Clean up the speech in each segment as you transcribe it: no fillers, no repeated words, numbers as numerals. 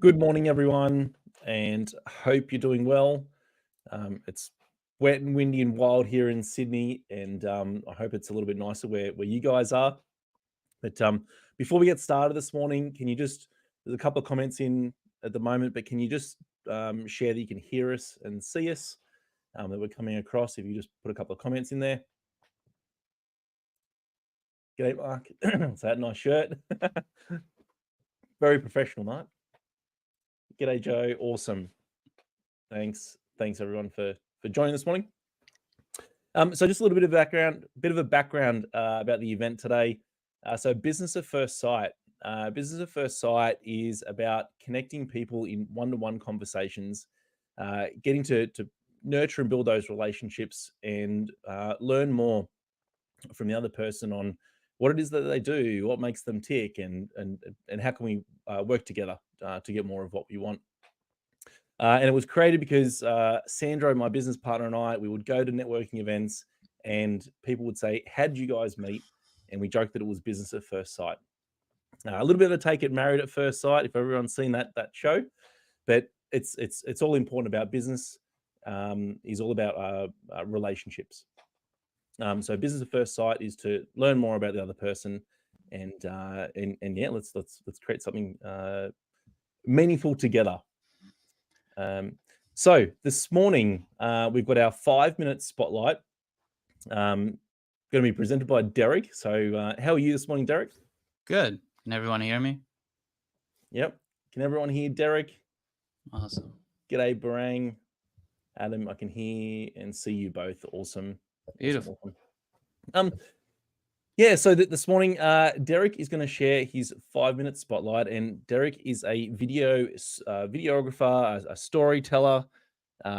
Good morning, everyone, and hope you're doing well. It's wet and windy and wild here in Sydney, and I hope it's a little bit nicer where you guys are. But before we get started this morning, can you just, there's a couple of comments in at the moment, but can you just share that you can hear us and see us, that we're coming across? If you just put a couple of comments in there. G'day, Mark. It's that nice shirt. Very professional, Mark. G'day, Joe. Awesome. Thanks everyone for joining this morning. So just a little bit of background about the event today. So Business at First Sight. Business at First Sight is about connecting people in one-to-one conversations, getting to nurture and build those relationships and learn more from the other person on what it is that they do, what makes them tick, and how can we work together to get more of what we want. And it was created because Sandro, my business partner, and I, we would go to networking events and people would say, how did you guys meet? And we joked that it was Business at First Sight. A little bit of a take it Married at First Sight, if everyone's seen that show, but it's all important about business. Is all about relationships. So Business at First Sight is to learn more about the other person, and yeah, let's create something meaningful together. So this morning we've got our 5-minute spotlight. Going to be presented by Derek. So how are you this morning, Derek? Good. Can everyone hear me? Yep. Can everyone hear Derek? Awesome. G'day, Barang. Adam, I can hear and see you both. Awesome. Beautiful. Awesome. Yeah, so this morning, Derek is going to share his 5-minute spotlight, and Derek is a videographer, a storyteller,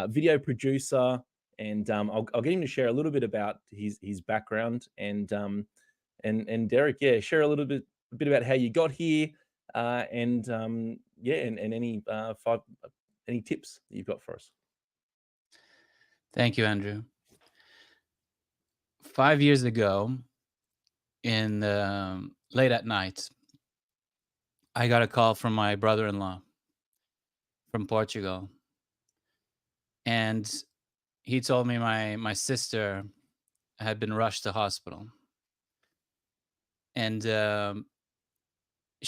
video producer, and I'll get him to share a little bit about his background, and Derek, yeah, share a little bit about how you got here, and any any tips that you've got for us. Thank you, Andrew. 5 years ago, in late at night, I got a call from my brother-in-law from Portugal, and he told me my sister had been rushed to hospital, and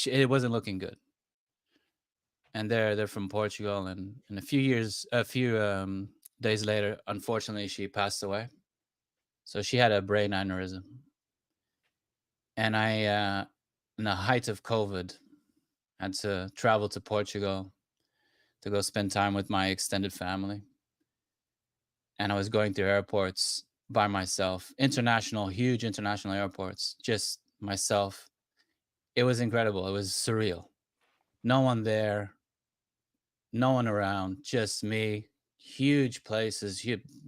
it wasn't looking good. And they're from Portugal, and a few days later, unfortunately, she passed away. So she had a brain aneurysm. And I, in the height of COVID, had to travel to Portugal to go spend time with my extended family. And I was going through airports by myself, huge international airports, just myself. It was incredible. It was surreal. No one there, no one around, just me. Huge places,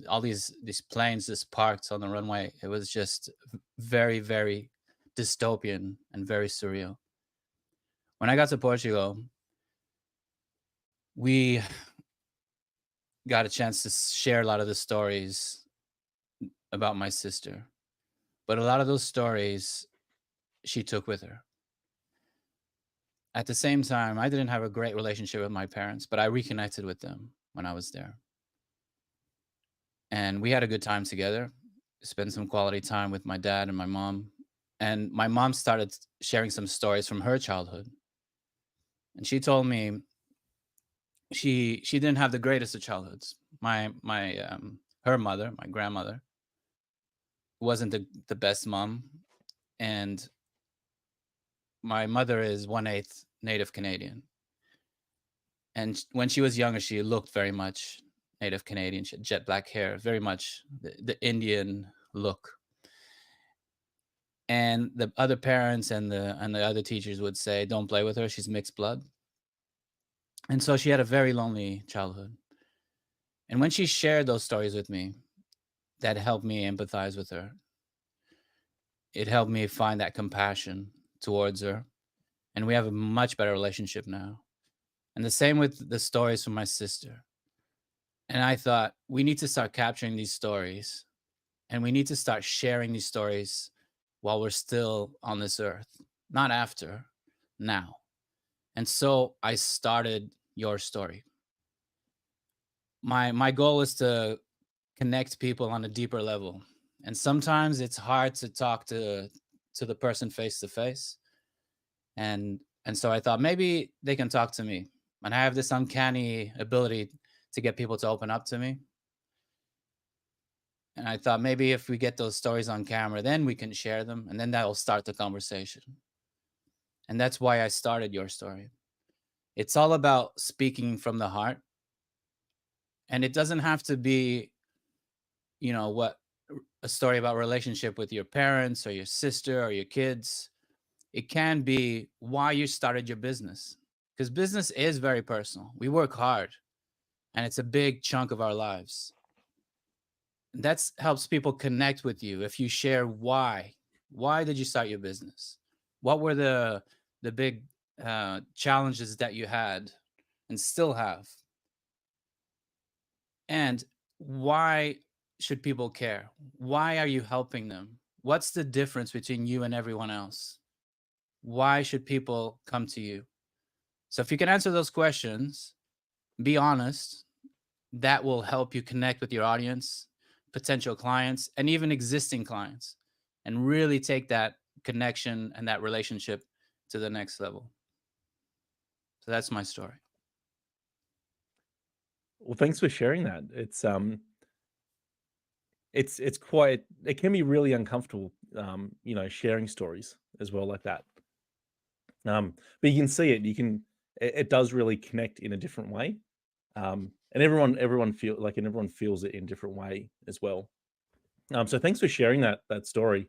all these planes just parked on the runway. It was just very, very dystopian and very surreal. When I got to Portugal, we got a chance to share a lot of the stories about my sister, but a lot of those stories she took with her. At the same time, I didn't have a great relationship with my parents, but I reconnected with them when I was there. And we had a good time together, spent some quality time with my dad and my mom. And my mom started sharing some stories from her childhood. And she told me she didn't have the greatest of childhoods. Her mother, my grandmother, wasn't the best mom. And my mother is 1/8 Native Canadian. And when she was younger, she looked very much Native Canadian. She had jet black hair, very much the Indian look. And the other parents and the other teachers would say, don't play with her, she's mixed blood. And so she had a very lonely childhood. And when she shared those stories with me, that helped me empathize with her. It helped me find that compassion towards her. And we have a much better relationship now. And the same with the stories from my sister. And I thought, we need to start capturing these stories, and we need to start sharing these stories while we're still on this earth, not after, now. And so I started your story. My goal is to connect people on a deeper level. And sometimes it's hard to talk to the person face to face. And so I thought maybe they can talk to me. And I have this uncanny ability to get people to open up to me. And I thought maybe if we get those stories on camera, then we can share them, and then that will start the conversation. And that's why I started Your Story. It's all about speaking from the heart. And it doesn't have to be, what a story about relationship with your parents or your sister or your kids. It can be why you started your business. Because business is very personal. We work hard, and it's a big chunk of our lives. That helps people connect with you if you share why. Why did you start your business? What were the big challenges that you had and still have? And why should people care? Why are you helping them? What's the difference between you and everyone else? Why should people come to you? So if you can answer those questions, be honest, that will help you connect with your audience, potential clients, and even existing clients, and really take that connection and that relationship to the next level. So that's my story. Well, thanks for sharing that. It's quite, it can be really uncomfortable, sharing stories as well like that. But you can see it. It does really connect in a different way. And everyone feels it in a different way as well. So thanks for sharing that story.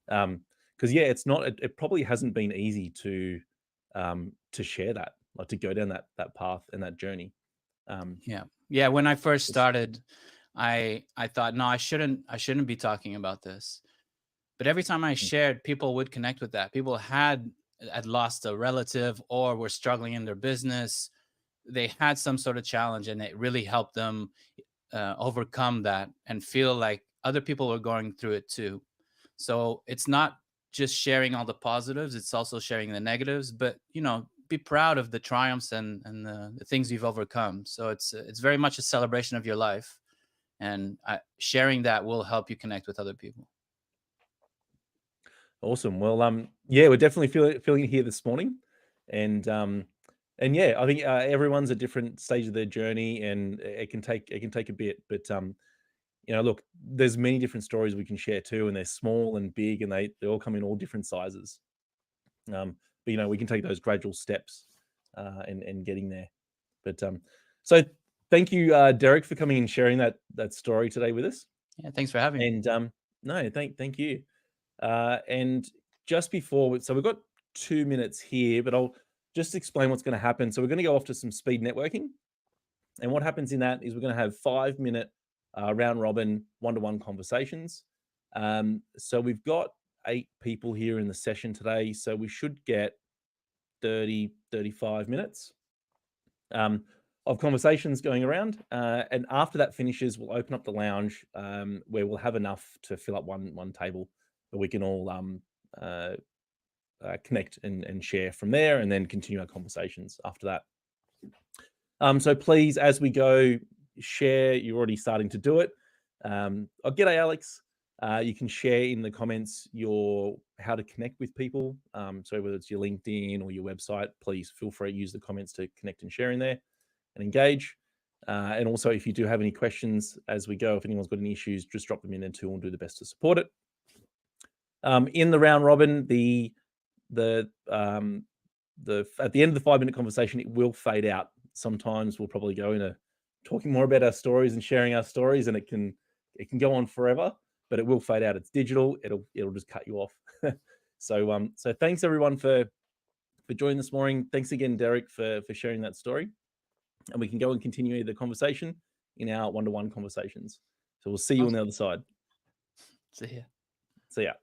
Because yeah, it probably hasn't been easy to share that, like to go down that path and that journey. Yeah. When I first started, I thought, no, I shouldn't be talking about this. But every time I shared, people would connect with that. People had lost a relative or were struggling in their business. They had some sort of challenge, and it really helped them overcome that and feel like other people were going through it too. So it's not just sharing all the positives, it's also sharing the negatives, but be proud of the triumphs and the things you've overcome. So it's very much a celebration of your life, and sharing that will help you connect with other people. Awesome. Well, yeah, we're definitely feeling it here this morning, and yeah, I think everyone's at different stage of their journey, and it can take a bit, but look, there's many different stories we can share too, and they're small and big, and they all come in all different sizes. But we can take those gradual steps and getting there. But so thank you, Derek, for coming and sharing that story today with us. Yeah, thanks for having me. And no, thank you. And just before, so we've got 2 minutes here, but I'll just explain what's going to happen. So we're going to go off to some speed networking. And what happens in that is we're going to have 5-minute round robin one-to-one conversations. So we've got 8 people here in the session today. So we should get 35 minutes of conversations going around. And after that finishes, we'll open up the lounge where we'll have enough to fill up one table, but we can all connect and share from there, and then continue our conversations after that. So please, as we go, share. You're already starting to do it. G'day, Alex. You can share in the comments how to connect with people. So whether it's your LinkedIn or your website, please feel free to use the comments to connect and share in there and engage. And also, if you do have any questions as we go, if anyone's got any issues, just drop them in there too, and we'll do the best to support it. In the round robin, at the end of the 5-minute conversation, it will fade out. Sometimes we'll probably go into talking more about our stories and sharing our stories, and it can go on forever, but it will fade out. It's digital. It'll just cut you off. So thanks everyone for joining this morning. Thanks again, Derek, for sharing that story. And we can go and continue the conversation in our one-to-one conversations. So we'll see you on the other side. See ya. See ya.